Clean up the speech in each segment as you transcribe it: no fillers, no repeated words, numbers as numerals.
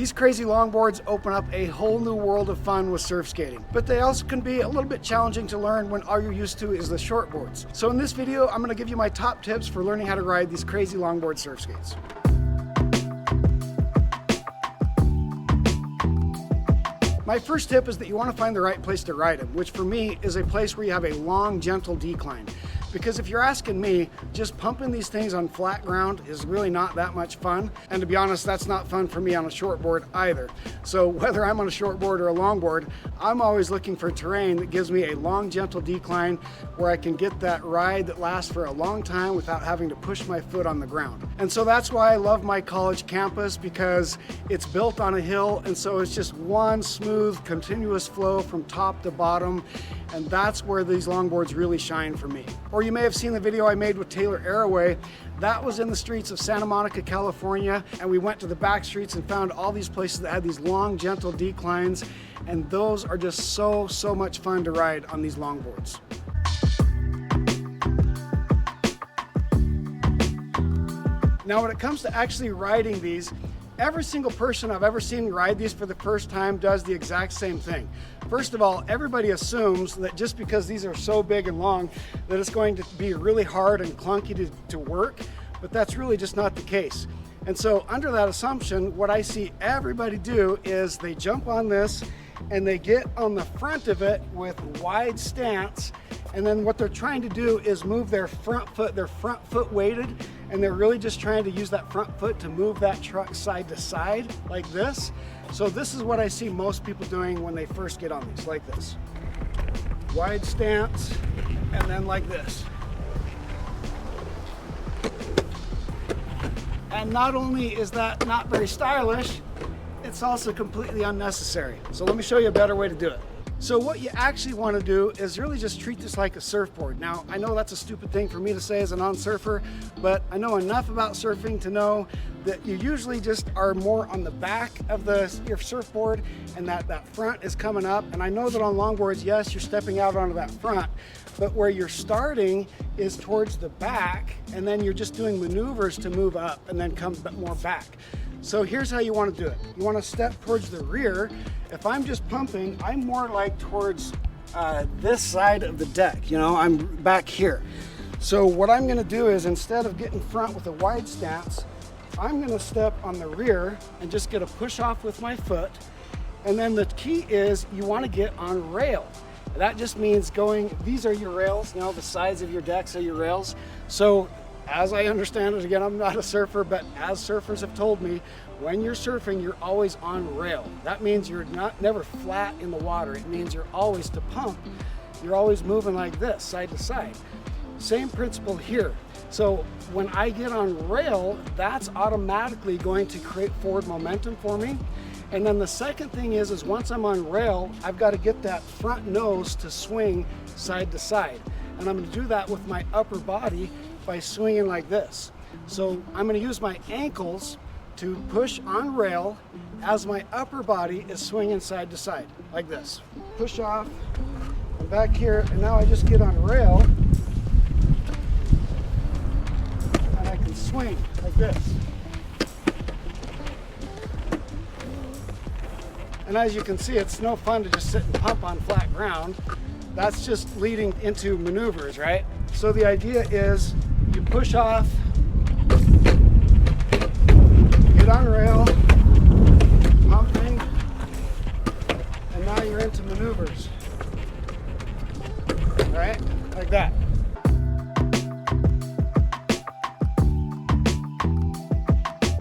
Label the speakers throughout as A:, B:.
A: These crazy longboards open up a whole new world of fun with surf skating, but they also can be a little bit challenging to learn when all you're used to is the shortboards. So in this video, I'm going to give you my top tips for learning how to ride these crazy longboard surf skates. My first tip is that you want to find the right place to ride them, which for me is a place where you have a long, gentle decline. Because if you're asking me, just pumping these things on flat ground is really not that much fun. And to be honest, that's not fun for me on a shortboard either. So whether I'm on a shortboard or a longboard, I'm always looking for terrain that gives me a long, gentle decline where I can get that ride that lasts for a long time without having to push my foot on the ground. And so that's why I love my college campus, because it's built on a hill, and so it's just one smooth, continuous flow from top to bottom. And that's where these longboards really shine for me. Or you may have seen the video I made with Taylor Arroway. That was in the streets of Santa Monica, California, and we went to the back streets and found all these places that had these long, gentle declines, and those are just so much fun to ride on these longboards. Now, when it comes to actually riding these, every single person I've ever seen ride these for the first time does the exact same thing. First of all, everybody assumes that just because these are so big and long that it's going to be really hard and clunky to work, but that's really just not the case. And so under that assumption, what I see everybody do is they jump on this and they get on the front of it with wide stance, and then what they're trying to do is move their front foot weighted, and they're really just trying to use that front foot to move that truck side to side like this. So this is what I see most people doing when they first get on these, like this. Wide stance, and then like this. And not only is that not very stylish, it's also completely unnecessary. So let me show you a better way to do it. So what you actually want to do is really just treat this like a surfboard. Now, I know that's a stupid thing for me to say as a non-surfer, but I know enough about surfing to know that you usually just are more on the back of your surfboard, and that front is coming up. And I know that on longboards, yes, you're stepping out onto that front, but where you're starting is towards the back, and then you're just doing maneuvers to move up and then come more back. So here's how you want to do it. You want to step towards the rear. If I'm just pumping, I'm more like towards this side of the deck. You know, I'm back here. So what I'm going to do is, instead of getting front with a wide stance, I'm going to step on the rear and just get a push off with my foot. And then the key is you want to get on rail. That just means going, these are your rails. Now the sides of your decks are your rails. So as I understand it, again, I'm not a surfer, but as surfers have told me, when you're surfing, you're always on rail. That means you're never flat in the water. It means you're always to pump. You're always moving like this, side to side. Same principle here. So when I get on rail, that's automatically going to create forward momentum for me. And then the second thing is once I'm on rail, I've got to get that front nose to swing side to side. And I'm going to do that with my upper body by swinging like this. So I'm going to use my ankles to push on rail as my upper body is swinging side to side, like this. Push off, I'm back here, and now I just get on rail, and I can swing like this. And as you can see, it's no fun to just sit and pump on flat ground. That's just leading into maneuvers, right? So the idea is you push off, get on rail, pumping, and now you're into maneuvers. All right, like that.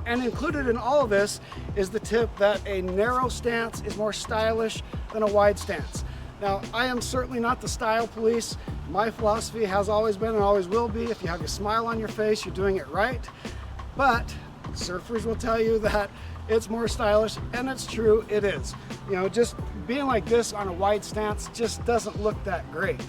A: And included in all of this is the tip that a narrow stance is more stylish than a wide stance. Now, I am certainly not the style police. My philosophy has always been and always will be, if you have a smile on your face, you're doing it right. But surfers will tell you that it's more stylish, and it's true, it is. You know, just being like this on a wide stance just doesn't look that great.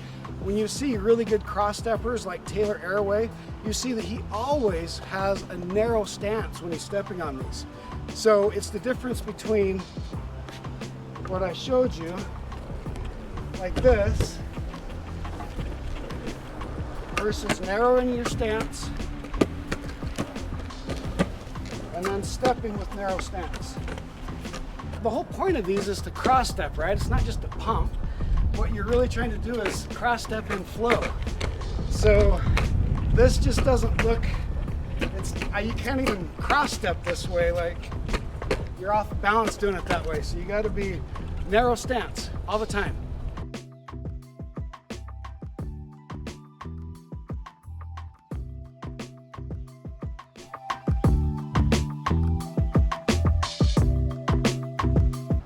A: When you see really good cross-steppers like Taylor Arroway, you see that he always has a narrow stance when he's stepping on these. So it's the difference between what I showed you, like this, versus narrowing your stance and then stepping with narrow stance. the whole point of these is to cross step, right? It's not just a pump. What you're really trying to do is cross step in flow. So this just doesn't look, you can't even cross step this way, like you're off balance doing it that way. So you got to be narrow stance all the time.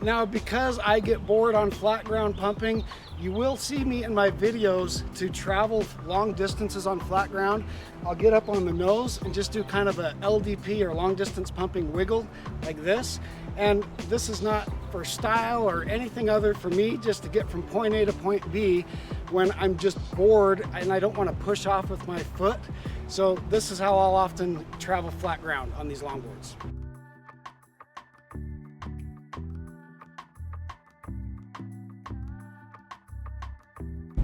A: Now, because I get bored on flat ground pumping, you will see me in my videos to travel long distances on flat ground. I'll get up on the nose and just do kind of a LDP or long distance pumping wiggle like this. And this is not for style or anything other, for me just to get from point A to point B when I'm just bored and I don't want to push off with my foot. So this is how I'll often travel flat ground on these longboards.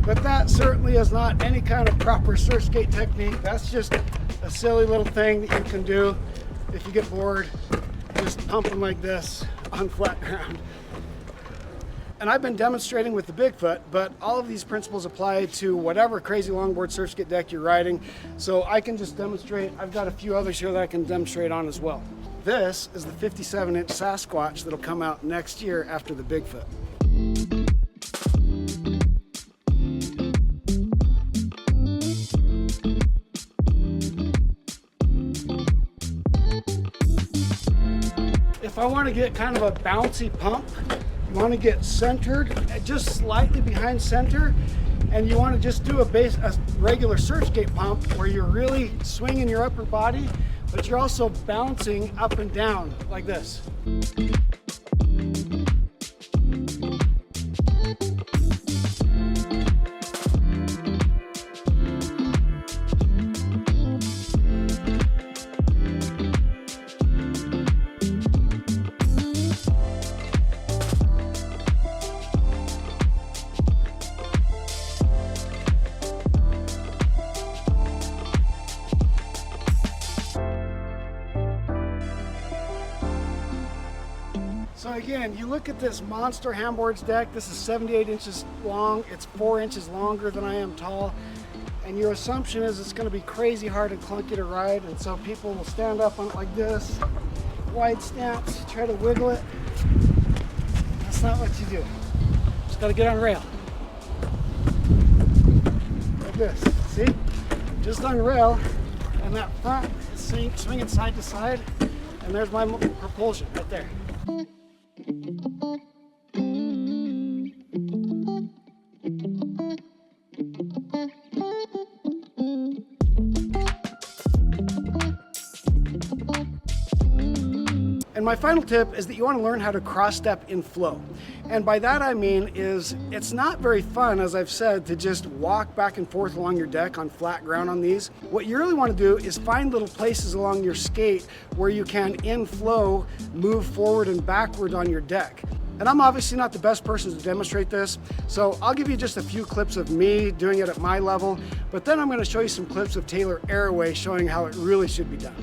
A: But that certainly is not any kind of proper surf skate technique. That's just a silly little thing that you can do if you get bored, just pumping like this on flat ground. And I've been demonstrating with the Bigfoot, but all of these principles apply to whatever crazy longboard surf skate deck you're riding. So I can just demonstrate. I've got a few others here that I can demonstrate on as well. This is the 57-inch Sasquatch that'll come out next year after the Bigfoot. If I want to get kind of a bouncy pump, you want to get centered, just slightly behind center, and you want to just do a regular surf skate pump where you're really swinging your upper body, but you're also bouncing up and down like this. So again, you look at this monster Hamboards deck. This is 78 inches long. It's 4 inches longer than I am tall. And your assumption is it's going to be crazy hard and clunky to ride. And so people will stand up on it like this, wide stance, try to wiggle it. That's not what you do. Just got to get on rail. Like this. See? Just on rail. And that front is swinging side to side. And there's my propulsion right there. And my final tip is that you want to learn how to cross step in flow. And by that I mean is it's not very fun, as I've said, to just walk back and forth along your deck on flat ground on these. What you really want to do is find little places along your skate where you can, in flow, move forward and backward on your deck. And I'm obviously not the best person to demonstrate this, so I'll give you just a few clips of me doing it at my level, but then I'm going to show you some clips of Taylor Arroway showing how it really should be done.